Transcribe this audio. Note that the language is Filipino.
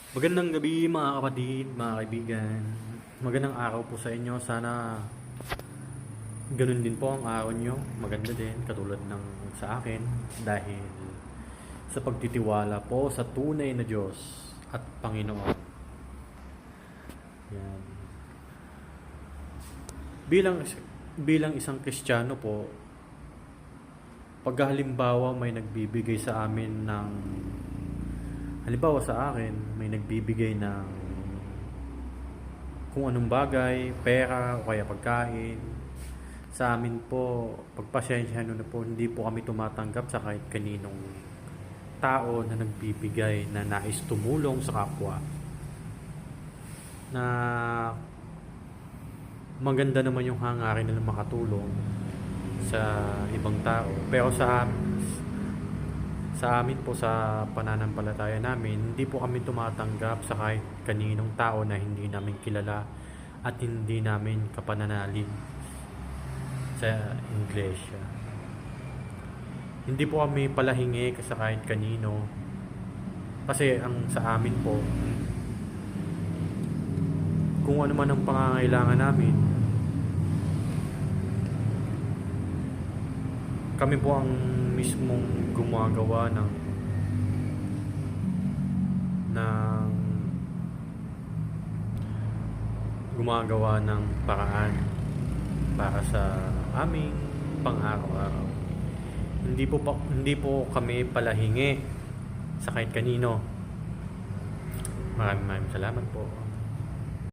Magandang gabi mga kapatid, mga kaibigan. Magandang araw po sa inyo. Sana ganun din po ang araw nyo. Maganda din, katulad ng sa akin. Dahil sa pagtitiwala po sa tunay na Diyos at Panginoon. Yan. Bilang, bilang isang Kristiyano po, pag halimbawa may nagbibigay sa amin ng halimbawa sa akin, may nagbibigay ng kung anong bagay, pera o kaya pagkain. Sa amin po, pagpasensyahan na po, hindi po kami tumatanggap sa kahit kaninong tao na nagbibigay na nais tumulong sa kapwa. Na maganda naman yung hangarin nila makatulong sa ibang tao. Pero sa amin po sa pananampalataya namin, hindi po kami tumatanggap sa kahit kaninong tao na hindi namin kilala at hindi namin kapananalig sa iglesia. Hindi po kami palahingi sa kahit kanino kasi ang sa amin po, kung ano man ang pangangailangan namin, kami po ang mismong gumagawa ng paraan para sa aming pang-araw-araw. Hindi po kami palahingi sa kahit kanino. Maraming salamat po.